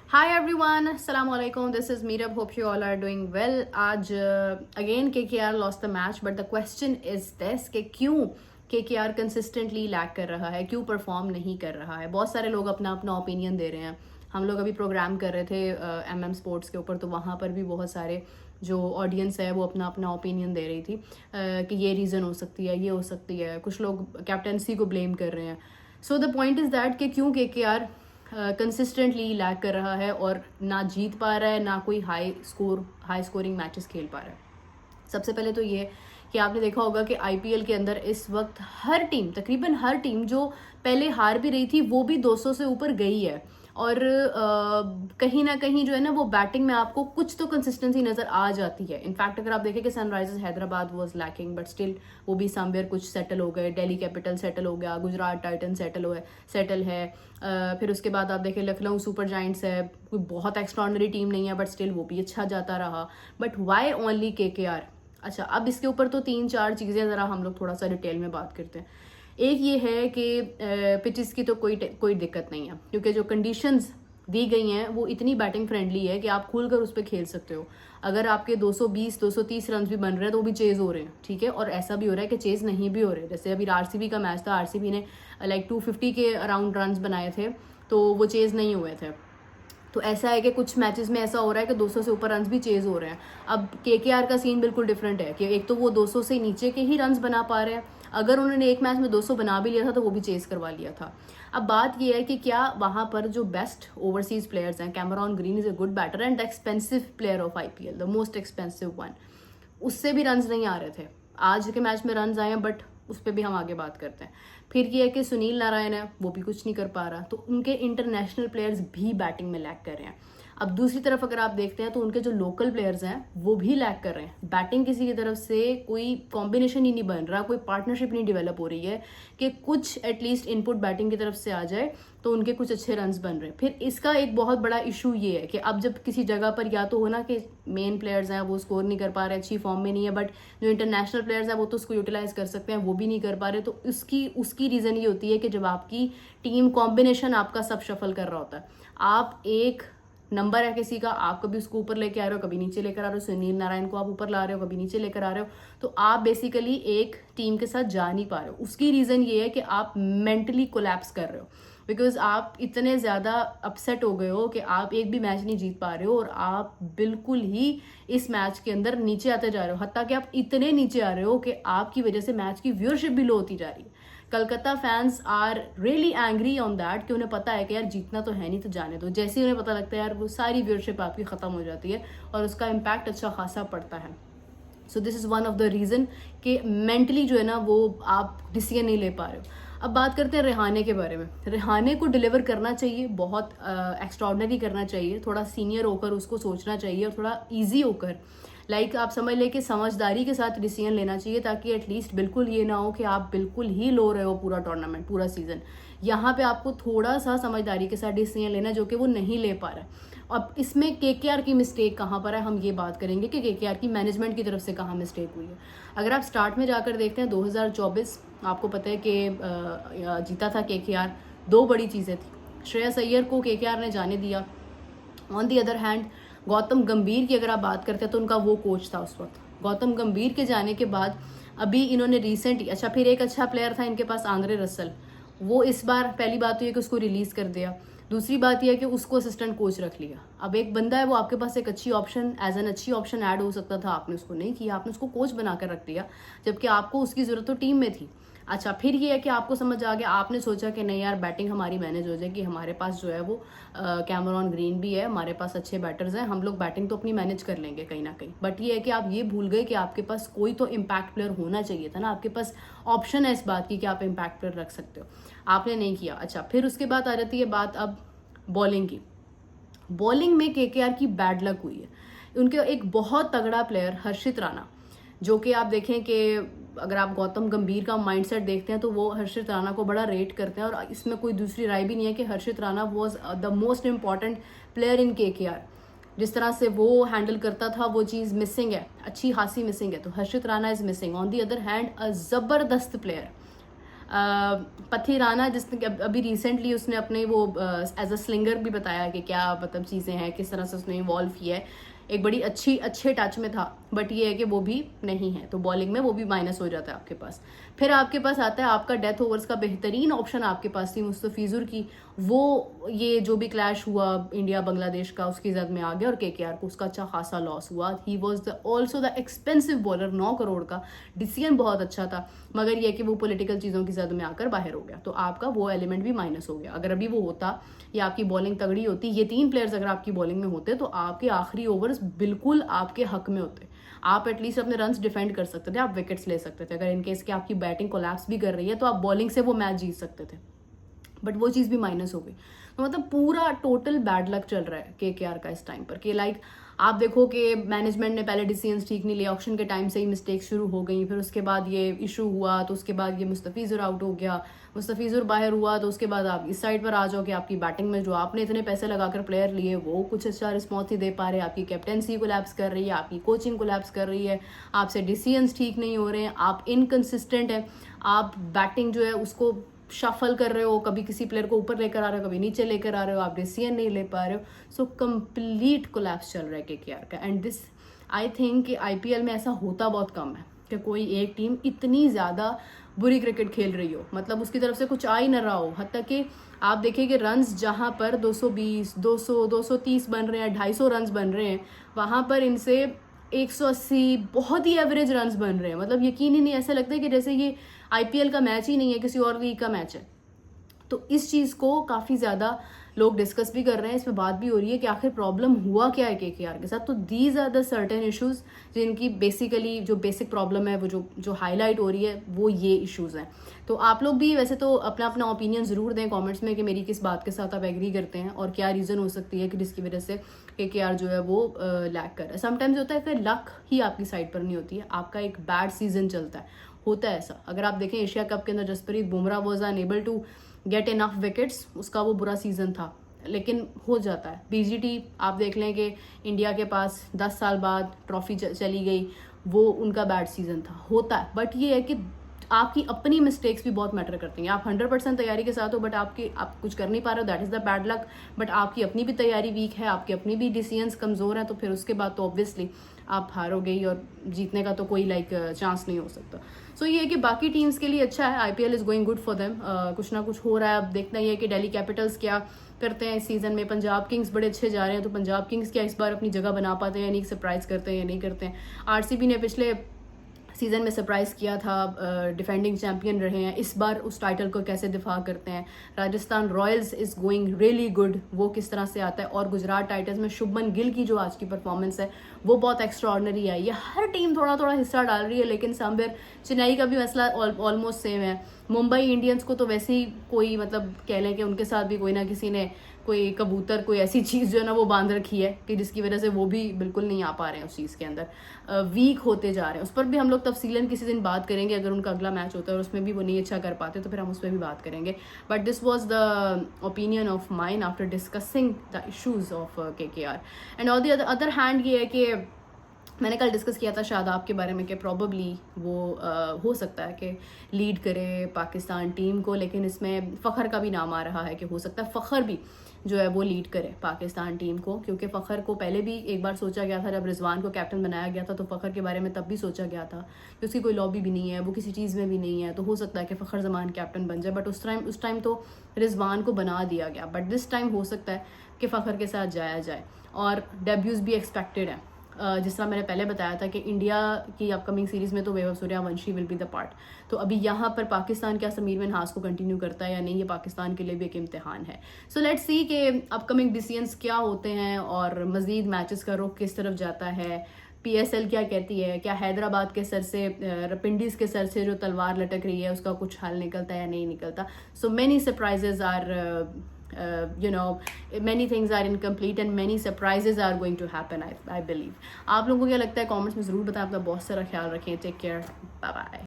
हाय everyone, अस्सलाम वालेकुम. This is Meerab. Hope you all are doing well. आज again KKR lost the match, but the question is this कि क्यों KKR consistently lag कर रहा है, क्यों परफॉर्म नहीं कर रहा है. बहुत सारे लोग अपना अपना ओपिनियन दे रहे हैं. हम लोग अभी प्रोग्राम कर रहे थे MM स्पोर्ट्स के ऊपर, तो वहाँ पर भी बहुत सारे जो ऑडियंस है वो अपना अपना ओपिनियन दे रही थी कि ये रीज़न हो सकती है, ये हो सकती है. कुछ लोग कैप्टनसी को ब्लेम कर रहे हैं. So the point is that कि क्यों केकेआर कंसिस्टेंटली लैग कर रहा है और ना जीत पा रहा है, ना कोई हाई स्कोरिंग मैचेस खेल पा रहा है. सबसे पहले तो ये कि आपने देखा होगा कि IPL के अंदर इस वक्त हर टीम, तकरीबन हर टीम जो पहले हार भी रही थी वो भी 200 से ऊपर गई है. और कहीं ना कहीं जो है ना वो बैटिंग में आपको कुछ तो कंसिस्टेंसी नज़र आ जाती है. इनफैक्ट अगर आप देखें कि Sunrisers Hyderabad was lacking, but still वो भी समवेयर कुछ सेटल हो गए. दिल्ली कैपिटल सेटल हो गया, गुजरात टाइटन सेटल है. फिर उसके बाद आप देखें लखनऊ सुपर जायंट्स है, कोई बहुत एक्स्ट्रॉर्डनरी टीम नहीं है, बट स्टिल वो भी अच्छा जाता रहा. But why only KKR? अच्छा, अब इसके ऊपर तो 3-4 चीज़ें ज़रा हम लोग थोड़ा सा डिटेल में बात करते हैं. एक ये है कि पिचेस की तो कोई दिक्कत नहीं है, क्योंकि जो कंडीशंस दी गई हैं वो इतनी बैटिंग फ्रेंडली है कि आप खुलकर उस पर खेल सकते हो. अगर आपके 220-230 रन भी बन रहे हैं तो वो भी चेज़ हो रहे हैं, ठीक है. और ऐसा भी हो रहा है कि चेज़ नहीं भी हो रहे. जैसे अभी RCB का मैच था, RCB ने लाइक 250 के अराउंड रन बनाए थे, तो वो चेज़ नहीं हुए थे. तो ऐसा है कि कुछ मैचेस में ऐसा हो रहा है कि 200 से ऊपर रन्स भी चेज हो रहे हैं. अब KKR का सीन बिल्कुल डिफरेंट है कि एक तो वो 200 से नीचे के ही रन्स बना पा रहे हैं. अगर उन्होंने एक मैच में 200 बना भी लिया था तो वो भी चेज करवा लिया था. अब बात ये है कि क्या वहां पर जो बेस्ट ओवरसीज प्लेयर्स हैं, Cameron Green is a good batter and the expensive player of IPL, the most expensive one, उससे भी रन्स नहीं आ रहे थे. आज के मैच में रन्स आए हैं, बट उस पर भी हम आगे बात करते हैं. फिर ये है कि सुनील नारायण है, वो भी कुछ नहीं कर पा रहा. तो उनके इंटरनेशनल प्लेयर्स भी बैटिंग में लैग कर रहे हैं. अब दूसरी तरफ अगर आप देखते हैं तो उनके जो लोकल प्लेयर्स हैं वो भी लैग कर रहे हैं. बैटिंग किसी की तरफ से कोई कॉम्बिनेशन ही नहीं बन रहा, कोई पार्टनरशिप नहीं डेवलप हो रही है कि कुछ एटलीस्ट इनपुट बैटिंग की तरफ से आ जाए तो उनके कुछ अच्छे रन्स बन रहे हैं. फिर इसका एक बहुत बड़ा इशू ये है कि अब जब किसी जगह पर या तो हो ना कि मेन प्लेयर्स हैं वो स्कोर नहीं कर पा रहे, अच्छी फॉर्म में नहीं है, बट जो इंटरनेशनल प्लेयर्स हैं वो तो उसको यूटिलाइज कर सकते हैं, वो भी नहीं कर पा रहे. तो उसकी रीज़न ये होती है कि जब आपकी टीम कॉम्बिनेशन आपका सब शफल कर रहा होता है, आप एक नंबर है किसी का, आप कभी उसको ऊपर लेके आ रहे हो, कभी नीचे लेकर आ रहे हो. सुनील नारायण को आप ऊपर ला रहे हो, कभी नीचे लेकर आ रहे हो. तो आप बेसिकली एक टीम के साथ जा नहीं पा रहे हो. उसकी रीज़न ये है कि आप मेंटली कोलैप्स कर रहे हो, बिकॉज आप इतने ज़्यादा अपसेट हो गए हो कि आप एक भी मैच नहीं जीत पा रहे हो और आप बिल्कुल ही इस मैच के अंदर नीचे आते जा रहे हो. हत्ता कि आप इतने नीचे आ रहे हो कि आपकी वजह से मैच की व्यूअरशिप भी लो होती जा रही है. Calcutta fans are really angry on that कि उन्हें पता है कि यार जीतना तो है नहीं, तो जाने दो. जैसे ही उन्हें पता लगता है यार, वो सारी व्यूअरशिप आपकी ख़त्म हो जाती है और उसका इम्पैक्ट अच्छा खासा पड़ता है. So this is one of the reason कि मेंटली जो है ना वो आप डिसीजन नहीं ले पा रहे हो. अब बात करते हैं रेहाने के बारे में. रेहाने को डिलीवर करना चाहिए, बहुत एक्स्ट्रॉर्डनरी करना चाहिए, थोड़ा सीनियर होकर उसको सोचना चाहिए और थोड़ा ईजी होकर, लाइक आप समझ लें कि समझदारी के साथ डिसीजन लेना चाहिए, ताकि एटलीस्ट बिल्कुल ये ना हो कि आप बिल्कुल ही लो रहे हो पूरा टूर्नामेंट, पूरा सीजन. यहाँ पे आपको थोड़ा सा समझदारी के साथ डिसीजन लेना, जो कि वो नहीं ले पा रहा है. अब इसमें KKR की मिस्टेक कहाँ पर है, हम ये बात करेंगे कि KKR की मैनेजमेंट की तरफ से कहाँ मिस्टेक हुई है. अगर आप स्टार्ट में जाकर देखते हैं 2024, आपको पता है कि जीता था KKR. दो बड़ी चीज़ें थी. श्रेयस अय्यर को KKR ने जाने दिया. On the other hand Gautam गंभीर की अगर आप बात करते हैं तो उनका वो कोच था उस वक्त. गौतम गंभीर के जाने के बाद अभी इन्होंने रिसेंटली, अच्छा फिर एक अच्छा प्लेयर था इनके पास, आंद्रे रसल, वो इस बार पहली बात तो ये कि उसको रिलीज़ कर दिया. दूसरी बात यह है कि उसको असिस्टेंट कोच रख लिया. अब एक बंदा है, वो आपके पास एक अच्छी ऑप्शन, एज एन अच्छी ऑप्शन ऐड हो सकता था, आपने उसको नहीं किया, आपने उसको कोच बनाकर रख दिया, जबकि आपको उसकी ज़रूरत तो टीम में थी. अच्छा, फिर ये है कि आपको समझ आ गया, आपने सोचा कि नहीं यार बैटिंग हमारी मैनेज हो जाएगी, हमारे पास जो है वो कैमरॉन ग्रीन भी है, हमारे पास अच्छे बैटर्स हैं, हम लोग बैटिंग तो अपनी मैनेज कर लेंगे कहीं ना कहीं. बट ये है कि आप ये भूल गए कि आपके पास कोई तो इम्पैक्ट प्लेयर होना चाहिए था ना, आपके पास ऑप्शन है इस बात की कि आप इम्पैक्ट प्लेयर रख सकते हो, आपने नहीं किया. अच्छा, फिर उसके बाद आ जाती है बात अब बॉलिंग की. बॉलिंग में KKR की बैड लक हुई है. उनके एक बहुत तगड़ा प्लेयर हर्षित राणा, जो कि आप देखें कि अगर आप गौतम गंभीर का माइंडसेट देखते हैं तो वो हर्षित राणा को बड़ा रेट करते हैं, और इसमें कोई दूसरी राय भी नहीं है कि Harshit Rana was the most important player in KKR. जिस तरह से वो हैंडल करता था वो चीज़ मिसिंग है, अच्छी खासी मिसिंग है. तो Harshit Rana is missing. On the other hand a ज़बरदस्त प्लेयर, पथी राणा जिसने अभी रिसेंटली उसने अपने वो एज अ स्लिंगर भी बताया कि क्या मतलब चीज़ें हैं, किस तरह से उसने इवॉल्व किया है, एक बड़ी अच्छे टच में था, बट ये है कि वो भी नहीं है, तो बॉलिंग में वो भी माइनस हो जाता है आपके पास। फिर आपके पास आता है आपका डेथ ओवर्स का बेहतरीन ऑप्शन आपके पास थी मुस्तफिजुर की, वो ये जो भी क्लैश हुआ इंडिया बांग्लादेश का उसकी जद में आ गया और केकेआर को उसका अच्छा खासा लॉस हुआ। He was also the expensive bowler, 9 crore का, डिसीजन बहुत अच्छा था, मगर यह कि वो पॉलिटिकल चीज़ों की जद में आकर बाहर हो गया, तो आपका वो एलिमेंट भी माइनस हो गया। अगर अभी वो होता या आपकी बॉलिंग तगड़ी होती, ये 3 प्लेयर्स अगर आपकी बॉलिंग में होते तो आपके आखिरी ओवर्स बिल्कुल आपके हक में होते, आप एटलीस्ट अपने रन्स डिफेंड कर सकते थे, आप विकेट्स ले सकते थे। अगर इनकेस के आपकी बैटिंग कोलैप्स भी कर रही है तो आप बॉलिंग से वो मैच जीत सकते थे, बट वो चीज़ भी माइनस हो गई। तो मतलब पूरा टोटल बैड लक चल रहा है केकेआर का इस टाइम पर, कि लाइक आप देखो कि मैनेजमेंट ने पहले डिसीजंस ठीक नहीं लिए, ऑक्शन के टाइम से ही मिस्टेक्स शुरू हो गई, फिर उसके बाद ये इशू हुआ, तो उसके बाद ये मुस्तफिजुर आउट हो गया, मुस्तफिजुर बाहर हुआ, तो उसके बाद आप इस साइड पर आ जाओ कि आपकी बैटिंग में जो आपने इतने पैसे लगाकर प्लेयर लिए वो कुछ अच्छा रिस्पॉन्स नहीं दे पा रहे, आपकी कैप्टेंसी कोलैप्स कर रही है, आपकी कोचिंग कोलैप्स कर रही है, आपसे डिसीजंस ठीक नहीं हो रहे हैं, आप इनकंसिस्टेंट है, आप बैटिंग जो है उसको शफल कर रहे हो, कभी किसी प्लेयर को ऊपर लेकर आ रहे हो, कभी नीचे लेकर आ रहे हो, आप डिसीजन नहीं ले पा रहे हो, सो कंप्लीट कोलैप्स चल रहा है केकेआर का। एंड दिस आई थिंक कि आईपीएल में ऐसा होता बहुत कम है कि कोई एक टीम इतनी ज़्यादा बुरी क्रिकेट खेल रही हो, मतलब उसकी तरफ से कुछ आ ही न रहा हो, हत्ता कि आप देखिए कि रन्स जहाँ पर 220, 200, 230 बन रहे हैं, 250 रन्स बन रहे हैं, वहाँ पर इनसे 180 बहुत ही एवरेज रन्स बन रहे हैं। मतलब यकीन ही नहीं, ऐसा लगता है कि जैसे ये आईपीएल का मैच ही नहीं है, किसी और लीग का मैच है। तो इस चीज़ को काफ़ी ज़्यादा लोग डिस्कस भी कर रहे हैं, इस पर बात भी हो रही है कि आखिर प्रॉब्लम हुआ क्या है केकेआर के साथ। तो these are the certain issues जिनकी बेसिकली जो बेसिक प्रॉब्लम है, वो जो हाईलाइट हो रही है, वो ये इश्यूज हैं। तो आप लोग भी वैसे तो अपना अपना ओपिनियन ज़रूर दें कमेंट्स में कि मेरी किस बात के साथ आप एग्री करते हैं और क्या रीज़न हो सकती है कि जिसकी वजह से केकेआर जो है वो लैक कर रहा है। समटाइम्स होता है कि लक ही आपकी साइड पर नहीं होती है, आपका एक बैड सीजन चलता है, होता है ऐसा। अगर आप देखें एशिया कप के अंदर Jasprit Bumrah was unable to get enough wickets, उसका वो बुरा सीजन था, लेकिन हो जाता है। बीजीटी आप देख लें कि इंडिया के पास 10 साल बाद ट्रॉफी चली गई, वो उनका बैड सीजन था, होता है। बट ये है कि आपकी अपनी मिस्टेक्स भी बहुत मैटर करती हैं। आप 100% तैयारी के साथ हो बट आप कुछ कर नहीं पा रहे हो, that is the bad luck. But आपकी अपनी भी तैयारी वीक है, आपके अपनी भी डिसीजंस कमज़ोर हैं, तो फिर उसके बाद तो ऑब्वियसली आप हारोगे ही और जीतने का तो कोई चांस नहीं हो सकता। सो ये है कि बाकी टीम्स के लिए अच्छा है, IPL is going good for them, कुछ ना कुछ हो रहा है। अब देखना ये है कि दिल्ली कैपिटल्स क्या करते हैं इस सीज़न में। पंजाब किंग्स बड़े अच्छे जा रहे हैं, तो पंजाब किंग्स क्या इस बार अपनी जगह बना पाते हैं या नहीं, सरप्राइज करते हैं या नहीं करते हैं। आरसीबी ने पिछले सीज़न में सरप्राइज़ किया था, डिफेंडिंग चैंपियन रहे हैं, इस बार उस टाइटल को कैसे दिफा करते हैं। Rajasthan Royals is going really good, वो किस तरह से आता है। और गुजरात टाइटंस में शुभमन गिल की जो आज की परफॉर्मेंस है वो बहुत एक्स्ट्राऑर्डिनरी आई है। हर टीम थोड़ा थोड़ा हिस्सा डाल रही है, लेकिन समवेयर चेन्नई का भी मसला ऑलमोस्ट सेम है। मुंबई इंडियंस को तो वैसे ही कोई मतलब कह लें कि उनके साथ भी कोई ना किसी ने कोई कबूतर कोई ऐसी चीज़ जो है ना वो बांध रखी है कि जिसकी वजह से वो भी बिल्कुल नहीं आ पा रहे हैं उस चीज़ के अंदर, वीक होते जा रहे हैं। उस पर भी हम लोग तफसीलन किसी दिन बात करेंगे, अगर उनका अगला मैच होता है और उसमें भी वो नहीं अच्छा कर पाते तो फिर हम उस पर भी बात करेंगे। But this was the opinion of mine after discussing the issues of KKR. And on the other hand ये है कि मैंने कल डिस्कस किया था शादाब के बारे में कि प्रॉबली वो हो सकता है कि लीड करे पाकिस्तान टीम को, लेकिन इसमें फ़खर का भी नाम आ रहा है कि हो सकता है फ़खर भी जो है वो लीड करे पाकिस्तान टीम को, क्योंकि फ़खर को पहले भी एक बार सोचा गया था जब रिजवान को कैप्टन बनाया गया था, तो फ़खर के बारे में तब भी सोचा गया था कि उसकी कोई लॉबी भी नहीं है, वो किसी चीज़ में भी नहीं है, तो हो सकता है कि फ़खर ज़मान कैप्टन बन जाए। बट उस टाइम तो रिजवान को बना दिया गया, बट दिस टाइम हो सकता है कि फ़खर के साथ जाया जाए। और डेब्यूज़ भी एक्सपेक्टेड है, जिस तरह मैंने पहले बताया था कि इंडिया की अपकमिंग सीरीज़ में तो Vaibhav Suryavanshi will be the part. तो अभी यहाँ पर पाकिस्तान क्या समीर मिन्हास को कंटिन्यू करता है या नहीं, ये पाकिस्तान के लिए भी एक इम्तिहान है। सो लेट्स सी कि अपकमिंग डिसीजंस क्या होते हैं और मज़ीद मैचेस का रुख किस तरफ जाता है। PSL क्या कहती है, क्या हैदराबाद के सर से पिंडीज़ के सर से जो तलवार लटक रही है उसका कुछ हल निकलता है या नहीं निकलता। So many surprises are many things are incomplete and many surprises are going to happen, I believe. आप लोगों को क्या लगता है कमेंट्स में ज़रूर बताएं। अपना बहुत सारा ख्याल रखें, टेक केयर, बाय बाय।